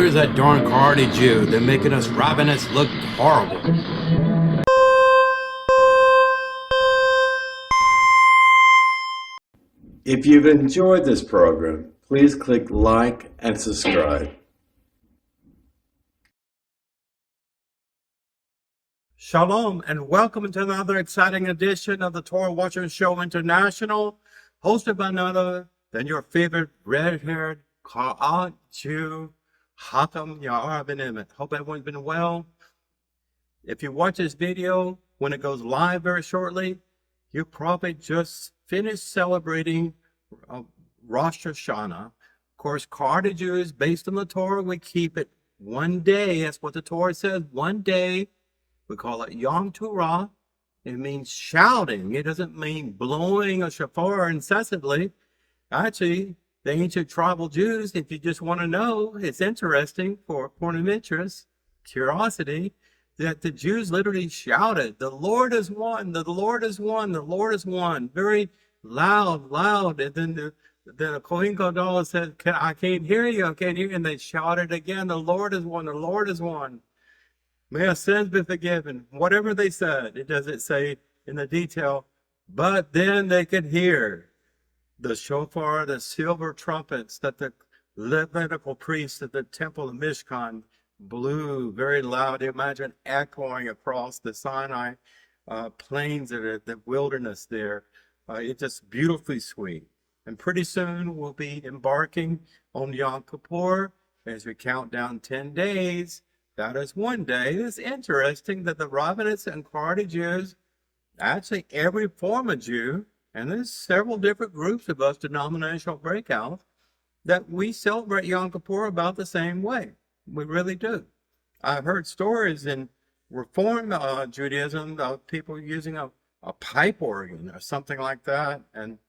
Where's that darn Cardi Jew? They're making us rabbinites look horrible. If you've enjoyed this program, please click like and subscribe. Shalom, and welcome to another exciting edition of the Torah Watchman Show International, hosted by none other than your favorite red-haired Ka'at Jew, Hakam Ya'ar ben-Emmett. Hope everyone's been well. If you watch this video when it goes live very shortly, you probably just finished celebrating Rosh Hashanah. Of course, Ka'at Jews, based on the Torah, we keep it one day. That's what the Torah says, one day. We call it Yom Torah. It means shouting. It doesn't mean blowing a shofar incessantly. Actually, the ancient tribal Jews, if you just want to know, it's interesting for a point of interest, curiosity, that the Jews literally shouted, "The Lord is one, the Lord is one, the Lord is one." Very loud. And then the Kohen Gadol said, I can't hear you, I can't hear you. And they shouted again, "The Lord is one, the Lord is one. May our sins be forgiven." Whatever they said, it doesn't say in the detail, but then they could hear the shofar, the silver trumpets that the Levitical priests at the temple of Mishkan blew very loud. Imagine echoing across the Sinai plains of the wilderness there. It's just beautifully sweet. And pretty soon we'll be embarking on Yom Kippur as we count down 10 days. That is one day. It's interesting that the rabbinites and Ka'at Jews, actually every form of Jew, and there's several different groups of us, denominational breakouts, that we celebrate Yom Kippur about the same way. We really do. I've heard stories in Reform Judaism of people using a pipe organ or something like that, and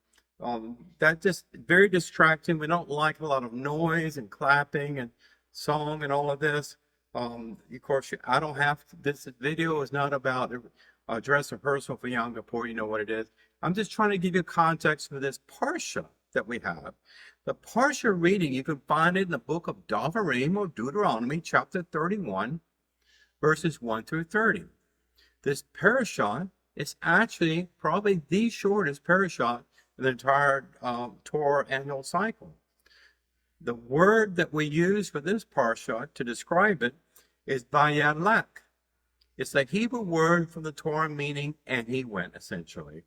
that just very distracting. We don't like a lot of noise and clapping and song and all of this. Of course, I don't have to, this video is not about a dress rehearsal for Yom Kippur. You know what it is. I'm just trying to give you context for this Parshah that we have. The Parshah reading, you can find it in the book of Devarim or Deuteronomy, chapter 31, verses 1 through 30. This Parashah is actually probably the shortest Parashah in the entire Torah annual cycle. The word that we use for this Parshah to describe it is Vayelech. It's a Hebrew word from the Torah meaning, and he went, essentially.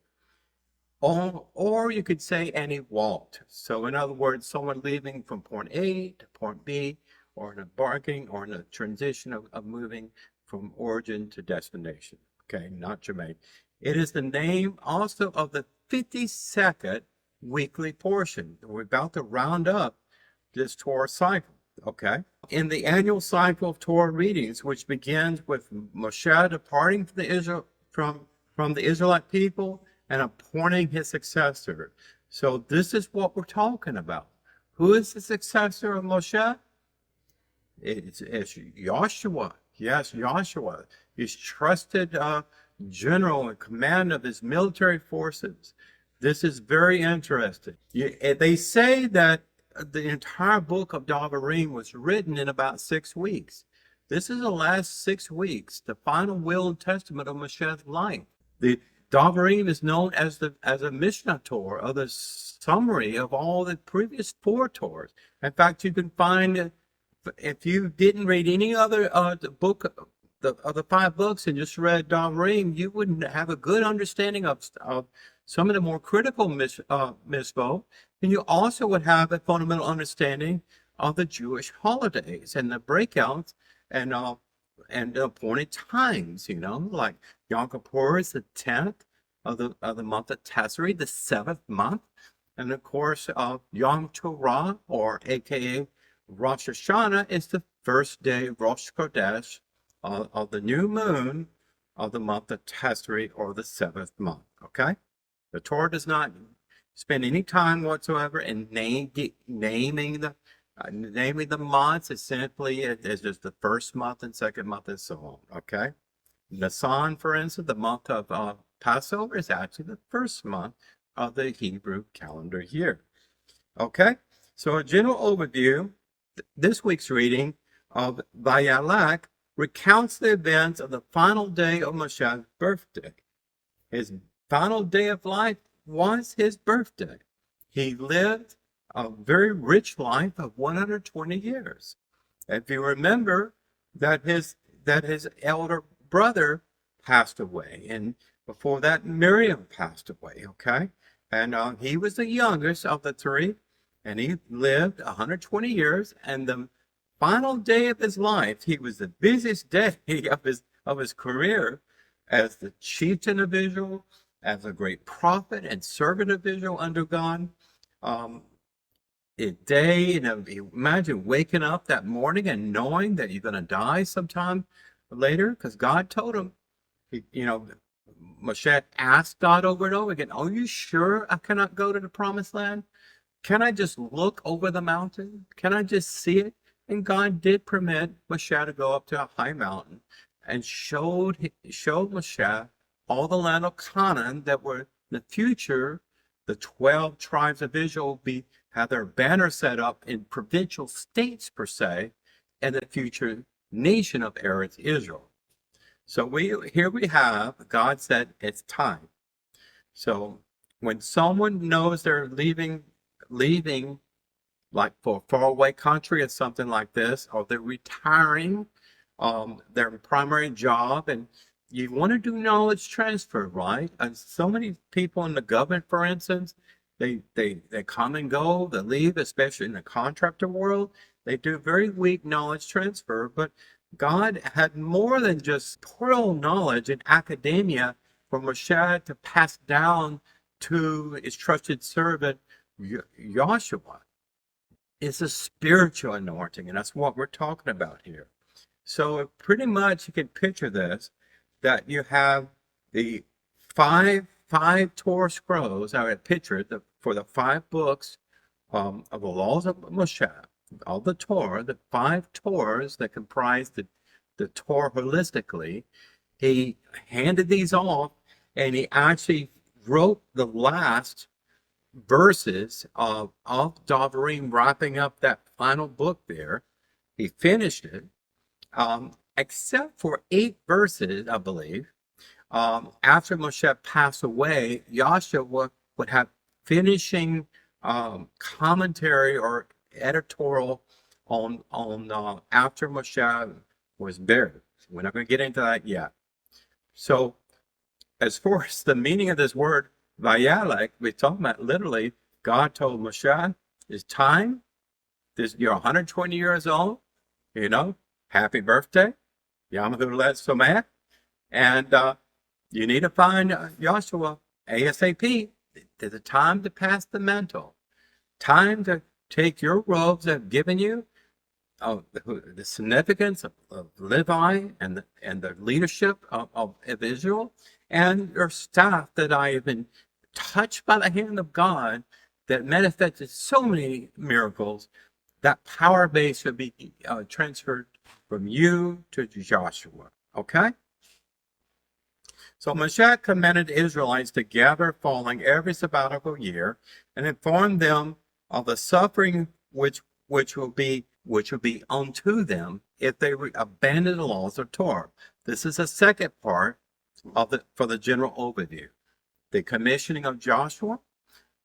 Or you could say, and he walked. So in other words, someone leaving from point A to point B, or embarking, or in a transition of moving from origin to destination. Okay, not germane. It is the name also of the 52nd weekly portion. We're about to round up this Torah cycle, okay? In the annual cycle of Torah readings, which begins with Moshe departing from the Israelite people and appointing his successor. So this is what we're talking about. Who is the successor of Moshe? It's Joshua. Yes, Joshua. He's trusted general in command of his military forces. This is very interesting. They say that the entire book of Devarim was written in about 6 weeks. This is the last 6 weeks, the final will and testament of Moshe's life. The Devarim is known as a Mishnah Torah, or the summary of all the previous 4 Torahs. In fact, you can find, if you didn't read any other book of the 5 books and just read Devarim, you wouldn't have a good understanding of some of the more critical mitzvot. And you also would have a fundamental understanding of the Jewish holidays and the breakouts and the appointed times. You know, like Yom Kippur is the 10th of the month of Tessri, the 7th month, and of course Yom Torah, or AKA Rosh Hashanah, is the first day of Rosh Chodesh of the new moon of the month of Tessri, or the 7th month. Okay, the Torah does not spend any time whatsoever in naming the months. It's simply it's just the first month and second month and so on. Okay, Nisan, for instance, the month of Passover is actually the first month of the Hebrew calendar year. Okay, so a general overview. This week's reading of Vayelech recounts the events of the final day of Moshe's birthday. His final day of life was his birthday. He lived a very rich life of 120 years. If you remember that his elder brother passed away, and before that Miriam passed away, okay? And he was the youngest of the three, and he lived 120 years, and the final day of his life, he was the busiest day of his career as the chieftain of Israel, as a great prophet and servant of Israel under God. Imagine waking up that morning and knowing that you're going to die sometime later, because God told him, Moshe asked God over and over again, are you sure I cannot go to the promised land? Can I just look over the mountain? Can I just see it? And God did permit Moshe to go up to a high mountain and showed Moshe all the land of Canaan that were in the future. The 12 tribes of Israel have their banner set up in provincial states per se, and the future nation of Eretz Israel. So here we have, God said it's time. So when someone knows they're leaving like for a faraway country or something like this, or they're retiring their primary job, and you want to do knowledge transfer, right? And so many people in the government, for instance, they come and go, they leave, especially in the contractor world. They do very weak knowledge transfer, but God had more than just plural knowledge in academia for Moshe to pass down to his trusted servant, Joshua. It's a spiritual anointing, and that's what we're talking about here. So pretty much you can picture this, that you have the five Torah scrolls. I would picture it for the 5 books of the laws of Moshe, all the Torah, the 5 Torahs that comprise the Torah holistically. He handed these off, and he actually wrote the last verses of Davarim, wrapping up that final book there. He finished it, except for 8 verses, I believe. After Moshe passed away, Joshua would have finishing commentary or editorial on after Moshe was buried. We're not going to get into that yet. So as far as the meaning of this word Vayelech, we're talking about literally, God told Moshe, it's time. You're 120 years old, happy birthday, Yom Hulet Someh, and you need to find Joshua ASAP. There's a time to pass the mantle, time to take your robes I've given you, the significance of Levi and the leadership of Israel, and your staff that I have been touched by the hand of God that manifested so many miracles. That power base should be transferred from you to Joshua. Okay? So Moshe commanded the Israelites to gather following every sabbatical year and inform them of the suffering which will be unto them if they abandon the laws of Torah. This is the second part for the general overview. The commissioning of Joshua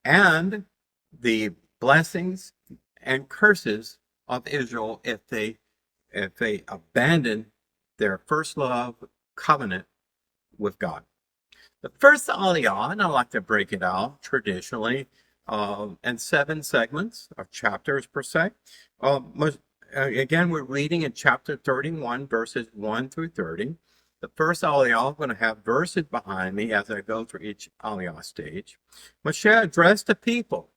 and the blessings and curses of Israel if they abandon their first love covenant with God. The first aliyah, and I like to break it out traditionally in 7 segments of chapters per se. Again, we're reading in chapter 31, verses 1 through 30. The first aliyah, I'm going to have verses behind me as I go through each aliyah stage. Moshe addressed the people.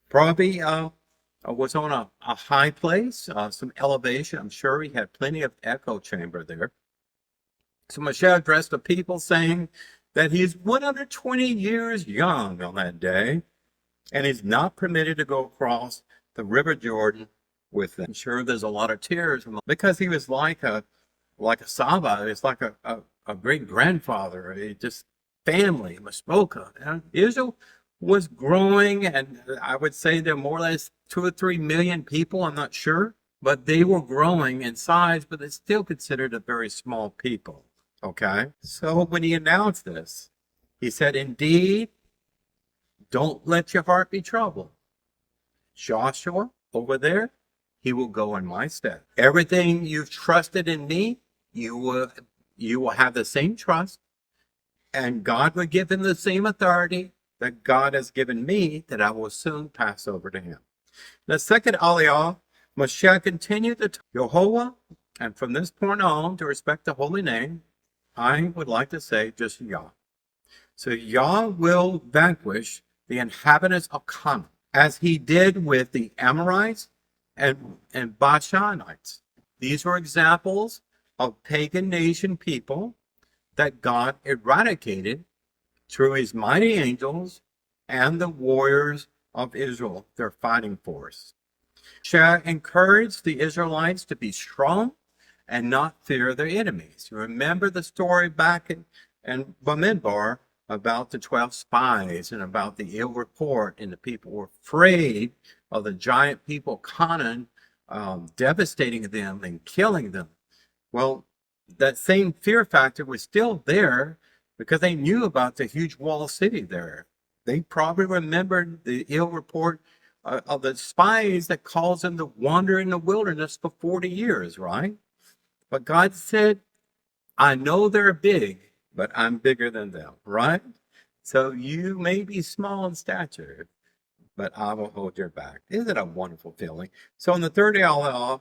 Probably was on a high place, some elevation. I'm sure he had plenty of echo chamber there. So Moshe addressed the people, saying that he's 120 years young on that day, and he's not permitted to go across the river Jordan with them. I'm sure there's a lot of tears because he was like a Saba. It's like a great grandfather. Just family, Maspoka. Israel was growing, and I would say there are more or less 2 or 3 million people. I'm not sure. but they were growing in size, but it's still considered a very small people. Okay? So when he announced this, he said, indeed, don't let your heart be troubled. Joshua over there, he will go in my stead. Everything you've trusted in me, you will have the same trust, and God will give him the same authority that God has given me, that I will soon pass over to him. The second aliyah, Moshe continued to Yehovah, and from this point on, to respect the holy name, I would like to say just Yah. So Yah will vanquish the inhabitants of Canaan, as he did with the Amorites and Bashanites. These were examples of pagan nation people that God eradicated through his mighty angels and the warriors of Israel, their fighting force. Moshe encouraged the Israelites to be strong and not fear their enemies. You remember the story back in Bamidbar about the 12 spies and about the ill report, and the people were afraid of the giant people Canaan, devastating them and killing them. Well, that same fear factor was still there because they knew about the huge walled city there. They probably remembered the ill report of the spies that caused them to wander in the wilderness for 40 years, right? But God said, I know they're big, but I'm bigger than them, right? So you may be small in stature, but I will hold your back. Isn't it a wonderful feeling? So in the third hour,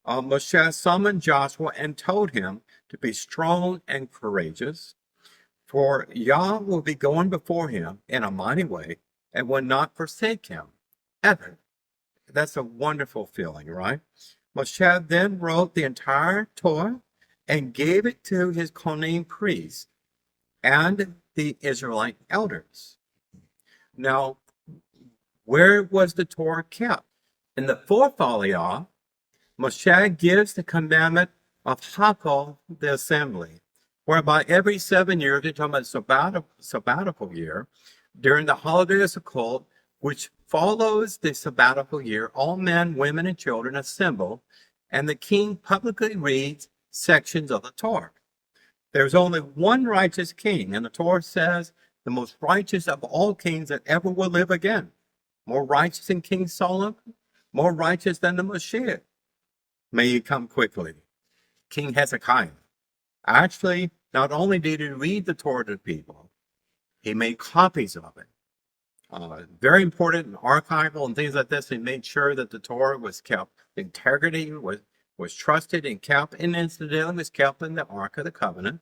Moshe summoned Joshua and told him to be strong and courageous, for Yah will be going before him in a mighty way and will not forsake him ever. That's a wonderful feeling, right? Moshe then wrote the entire Torah and gave it to his Kohanim priests and the Israelite elders. Now, where was the Torah kept? In the fourth aliyah, Moshe gives the commandment of Hakol, the assembly, whereby every 7 years, they're talking about sabbatical year, during the holiday of Sukkot, which follows the sabbatical year, all men, women, and children assemble, and the king publicly reads sections of the Torah. There's only one righteous king, and the Torah says the most righteous of all kings that ever will live again. More righteous than King Solomon, more righteous than the Moshiach. May he come quickly. King Hezekiah. Actually, not only did he read the Torah to people, he made copies of it. Very important in archival and things like this. He made sure that the Torah was kept. The integrity was trusted and kept, and incidentally was kept in the Ark of the Covenant.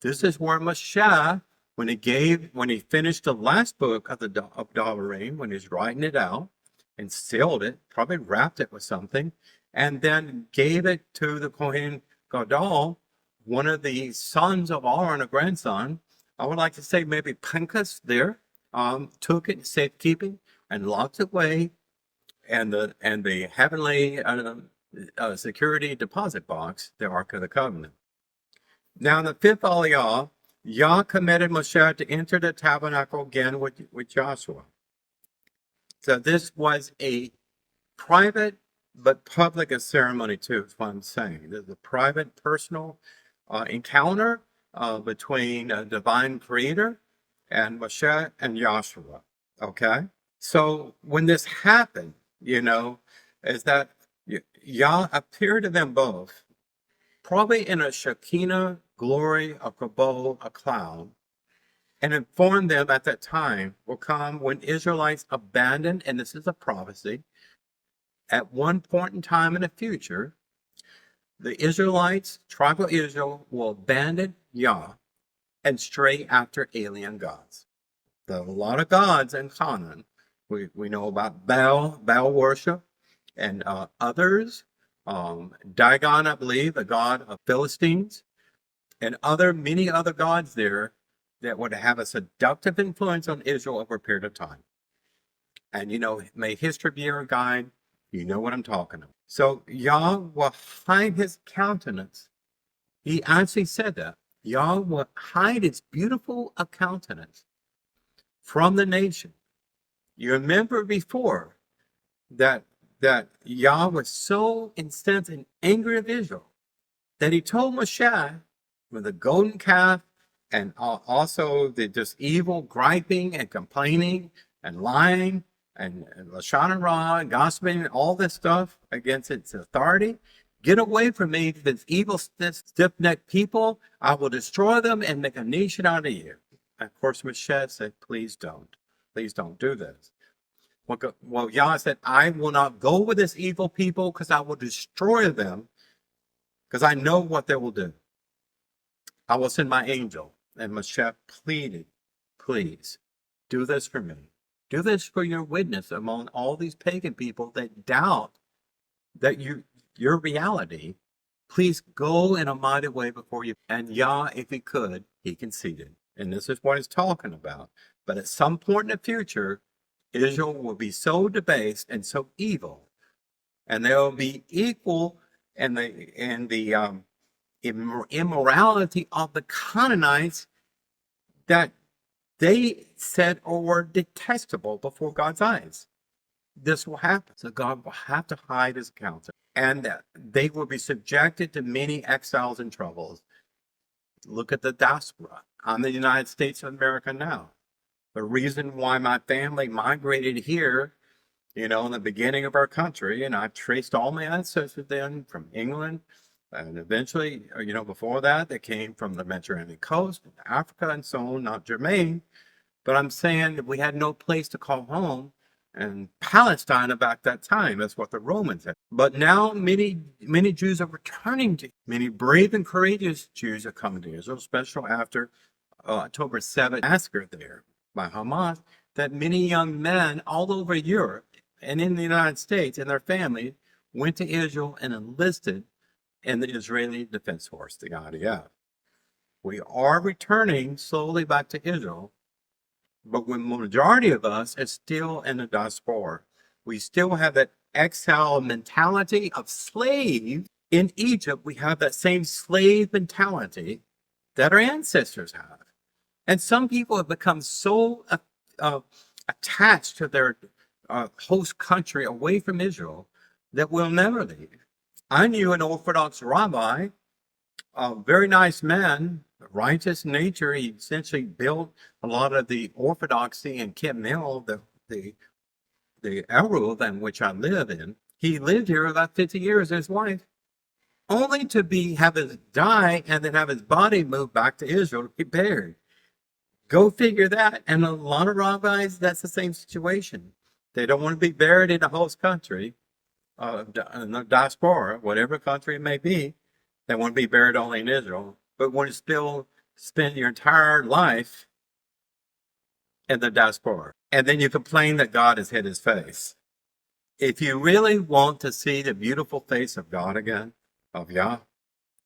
This is where Moshe, when he finished the last book of Devarim, when he's writing it out and sealed it, probably wrapped it with something, and then gave it to the Kohen Gadol, one of the sons of Aaron, a grandson. I would like to say maybe Pinchas there, took it, safekeeping, and locked it away, and the heavenly security deposit box, the Ark of the Covenant. Now, in the fifth aliyah, Yah commanded Moshe to enter the tabernacle again with Joshua. So this was a private but public ceremony too, is what I'm saying. There's a private, personal encounter between a divine creator and Moshe and Joshua. Okay? So when this happened, is that Yah appeared to them both, probably in a Shekinah glory, a kabod, a cloud, and informed them at that time will come when Israelites abandoned, and this is a prophecy, at one point in time in the future, the Israelites, tribal Israel, will abandon Yah and stray after alien gods. There are a lot of gods in Canaan. We know about Baal worship, and others. Dagon, I believe, the god of Philistines, and many other gods there that would have a seductive influence on Israel over a period of time. And may history be your guide. You know what I'm talking about. So Yah will hide his countenance. He actually said that. Yah will hide his beautiful countenance from the nation. You remember before that that Yah was so incensed and angry of Israel that he told Moshe with the golden calf and also the just evil griping and complaining and lying and Lashon Hara and gossiping and all this stuff against its authority. Get away from me, this evil, stiff-necked people. I will destroy them and make a nation out of you. And of course, Moshe said, please don't. Please don't do this. Well, Yah said, I will not go with this evil people because I will destroy them because I know what they will do. I will send my angel. And Moshe pleaded, please, do this for me. Do this for your witness among all these pagan people that doubt that your reality. Please go in a mighty way before you. And Yah, if he could, he conceded. And this is what he's talking about. But at some point in the future, Israel will be so debased and so evil, and they will be equal in the immorality of the Canaanites that they said were detestable before God's eyes. This will happen. So God will have to hide his counsel, and they will be subjected to many exiles and troubles. Look at the diaspora. I'm in the United States of America now. The reason why my family migrated here, in the beginning of our country, and I've traced all my ancestors then from England, and eventually, before that, they came from the Mediterranean coast, Africa, and so on, not germane. But I'm saying that we had no place to call home, and Palestine about that time. That's what the Romans had. But now many Jews are returning to, many brave and courageous Jews are coming to Israel, especially after October 7th massacre there by Hamas, that many young men all over Europe and in the United States and their families went to Israel and enlisted in the Israeli Defense Force, the IDF. We are returning slowly back to Israel, but the majority of us is still in the diaspora. We still have that exile mentality of slave. In Egypt, we have that same slave mentality that our ancestors have. And some people have become so attached to their host country away from Israel that will never leave. I knew an Orthodox rabbi, a very nice man, righteous nature. He essentially built a lot of the orthodoxy in Kip Mill, the area in which I live in. He lived here about 50 years with his wife, only to have his die and then have his body moved back to Israel to be buried. Go figure that. And a lot of rabbis, that's the same situation. They don't want to be buried in a host country, in the diaspora, whatever country it may be. They want to be buried only in Israel, but want to still spend your entire life in the diaspora. And then you complain that God has hid his face. If you really want to see the beautiful face of God again, of Yah,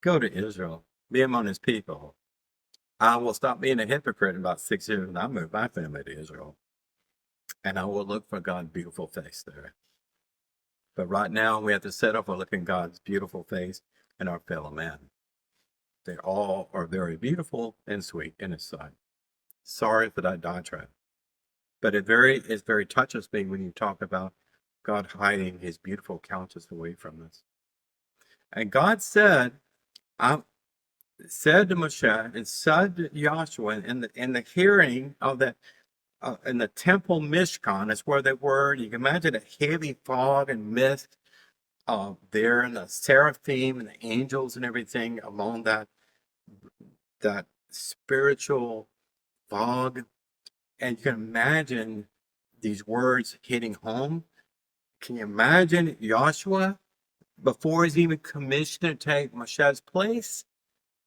go to Israel, be among his people. I will stop being a hypocrite in about 6 years, and I'll move my family to Israel. And I will look for God's beautiful face there. But right now, we have to settle for looking God's beautiful face and our fellow man. They all are very beautiful and sweet in his sight. Sorry for that diatribe. But it very touches me when you talk about God hiding his beautiful countenance away from us. And God said to Moshe and said to Joshua in the hearing of in the temple Mishkan, that's where they were. You can imagine a heavy fog and mist there, and the seraphim and the angels and everything along that spiritual fog. And you can imagine these words hitting home. Can you imagine Joshua before he's even commissioned to take Moshe's place?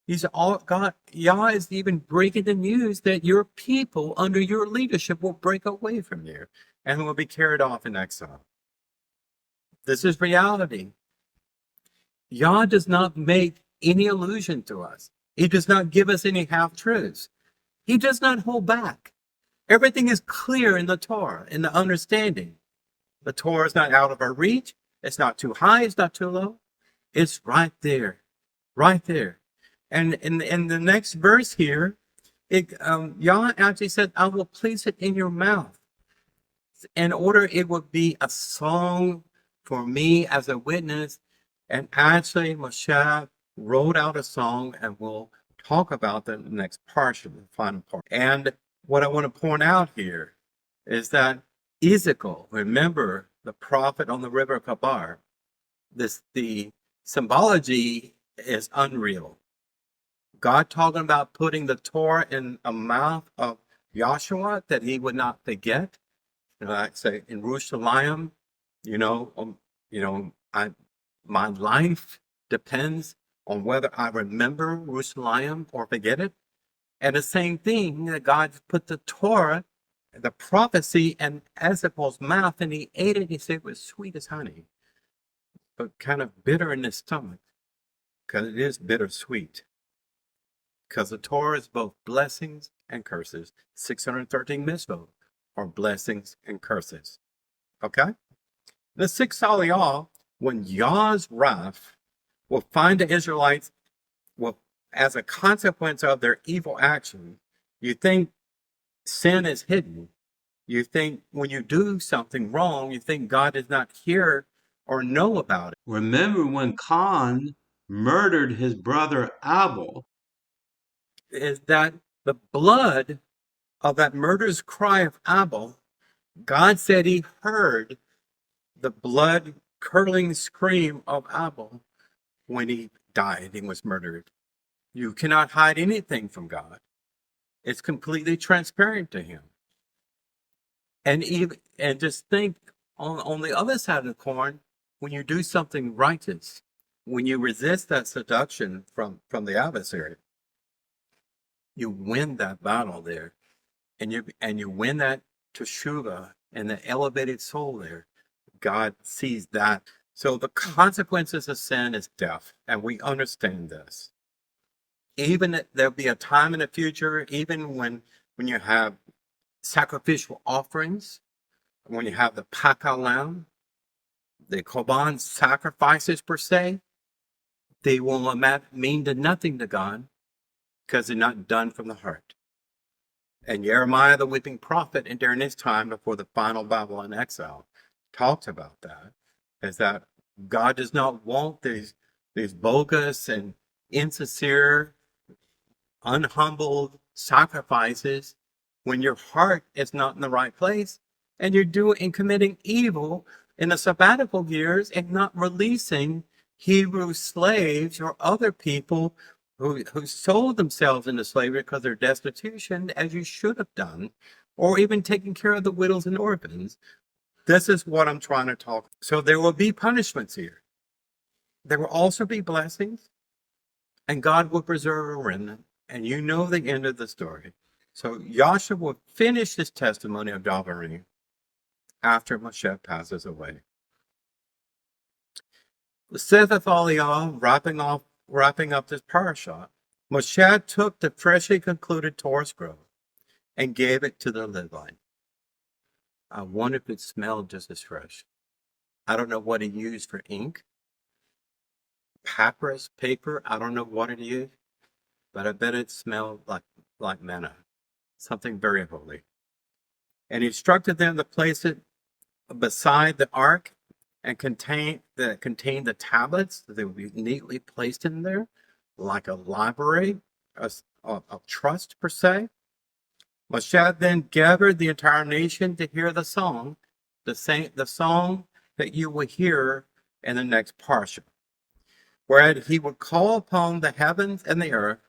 Yah is even breaking the news that your people under your leadership will break away from you and will be carried off in exile. This is reality. Yah does not make any illusion to us. He does not give us any half-truths. He does not hold back. Everything is clear in the Torah, in the understanding. The Torah is not out of our reach. It's not too high. It's not too low. It's right there. Right there. And in the next verse here, Yah actually said, I will place it in your mouth. In order it would be a song for me as a witness. And actually, Moshe wrote out a song, and we'll talk about that in the next Parshah, the final part. And what I want to point out here is that Ezekiel, remember the prophet on the river Kabar, the symbology is unreal. God talking about putting the Torah in the mouth of Joshua that he would not forget. Like say in Jerusalem, you know, my life depends on whether I remember Jerusalem or forget it. And the same thing that God put the Torah, the prophecy, in Ezekiel's mouth, and he ate it. He said it was sweet as honey, but kind of bitter in his stomach, because it is bittersweet. Because the Torah is both blessings and curses. 613 mitzvot are blessings and curses. Okay? The sixth Aliyah, when Yah's wrath will find the Israelites will, as a consequence of their evil action, you think sin is hidden. You think when you do something wrong, you think God does not hear or know about it. Remember when Khan murdered his brother Abel? Is that the blood of that murderous cry of Abel, God said he heard the blood curdling scream of Abel when he died and was murdered. You cannot hide anything from God. It's completely transparent to him. And just think on the other side of the coin, when you do something righteous, when you resist that seduction from the adversary, you win that battle there, and you win that teshuva and the elevated soul there. God sees that. So the consequences of sin is death, and we understand this. Even there'll be a time in the future, even when you have sacrificial offerings, when you have the Pakal lamb, the Korban sacrifices per se, they will mean to nothing to God because they're not done from the heart. And Jeremiah, the weeping prophet, and during his time before the final Babylon exile, talks about that, is that God does not want these bogus and insincere, unhumbled sacrifices when your heart is not in the right place and you're doing and committing evil in the sabbatical years and not releasing Hebrew slaves or other people who sold themselves into slavery because they're destitution, as you should have done, or even taking care of the widows and orphans. This is what I'm trying to talk. So there will be punishments here. There will also be blessings, and God will preserve a remnant. And you know the end of the story. So Yahshua will finish his testimony of Davarim after Moshe passes away. The seventh Aliyah, wrapping up this Parshah, Moshe took the freshly concluded Torah scroll and gave it to the Levite. I wonder if it smelled just as fresh. I don't know what he used for ink, papyrus, paper. I don't know what it used, but I bet it smelled like manna, something very holy. And he instructed them to place it beside the ark and contained the tablets. They would be neatly placed in there, like a library of trust per se. Moshe then gathered the entire nation to hear the song, the song that you will hear in the next Parshah, whereas he would call upon the heavens and the earth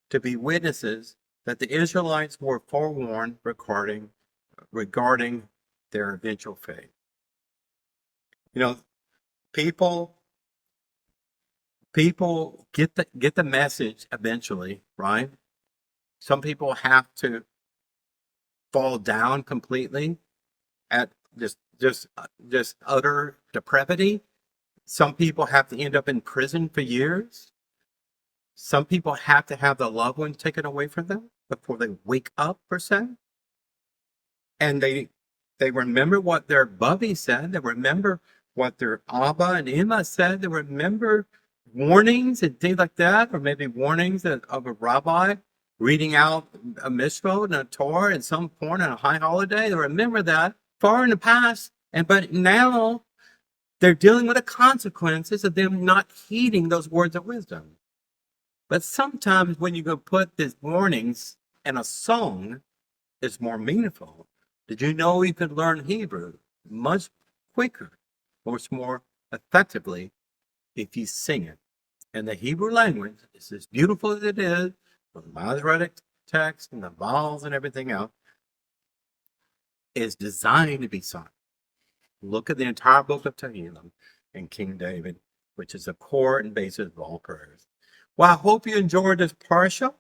to be witnesses that the Israelites were forewarned regarding their eventual fate. You know, people get the message eventually, right? Some people have to fall down completely at just utter depravity. Some people have to end up in prison for years. Some people have to have the loved one taken away from them before they wake up, per se. And they remember what their Bubby said. They remember what their Abba and Emma said. They remember warnings and things like that, or maybe warnings of a rabbi reading out a mitzvah and a Torah at some point on a high holiday. They remember that far in the past, but now They're dealing with the consequences of them not heeding those words of wisdom. But sometimes when you go put these warnings in a song, it's more meaningful. Did you know you could learn Hebrew much quicker, much more effectively if you sing it? And the Hebrew language is as beautiful as it is, with the Masoretic text and the vowels and everything else, is designed to be sung. Look at the entire book of Tehillim and King David, which is the core and basis of all prayers. Well, I hope you enjoyed this Parshah.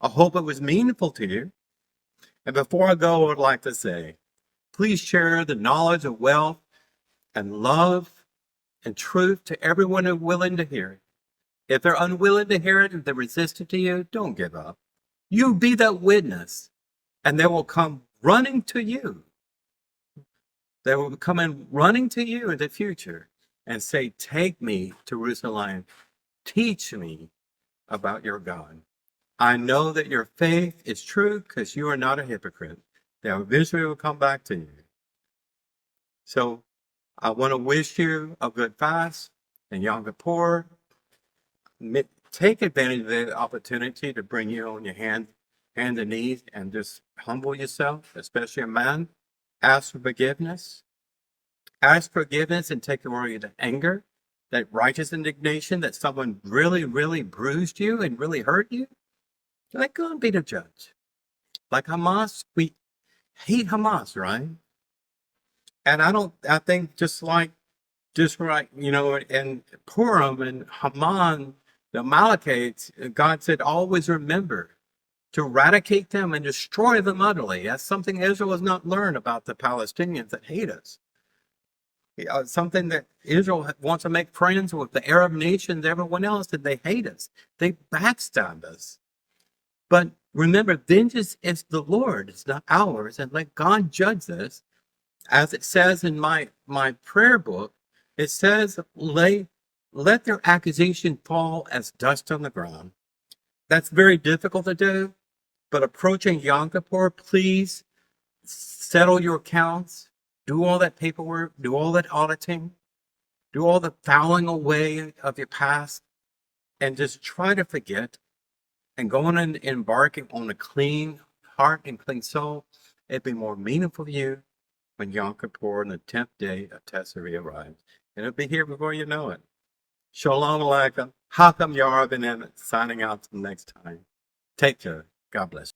I hope it was meaningful to you. And before I go, I would like to say, please share the knowledge of wealth and love and truth to everyone who's willing to hear it. If they're unwilling to hear it and they're resistant to you, don't give up. You be that witness, and they will come running to you. They will come in running to you in the future and say, take me to Jerusalem. Teach me about your God. I know that your faith is true because you are not a hypocrite. They eventually will come back to you. So I want to wish you a good fast and Yom Kippur. Take advantage of the opportunity to bring you on your hands and knees and just humble yourself, especially a man. Ask for forgiveness. Ask forgiveness and take away the anger, that righteous indignation that someone really, really bruised you and really hurt you. Let God be the judge. Like Hamas, we hate Hamas, right? And I think just right, in Purim and Haman, the Amalekites, God said, always remember to eradicate them and destroy them utterly. That's something Israel has not learned about the Palestinians that hate us. Something that Israel wants to make friends with the Arab nations, everyone else, and they hate us. They backstab us. But remember, vengeance is the Lord, it's not ours, and let God judge this. As it says in my prayer book, it says, let their accusation fall as dust on the ground. That's very difficult to do, but approaching Yom Kippur, please settle your accounts, do all that paperwork, do all that auditing, do all the filing away of your past, and just try to forget and go on and embarking on a clean heart and clean soul. It'd be more meaningful for you when Yom Kippur and the 10th day of Tesseri arrives. And it'll be here before you know it. Shalom Aleichem. Hakam Yara ben-Emmett signing out till next time. Take care. God bless.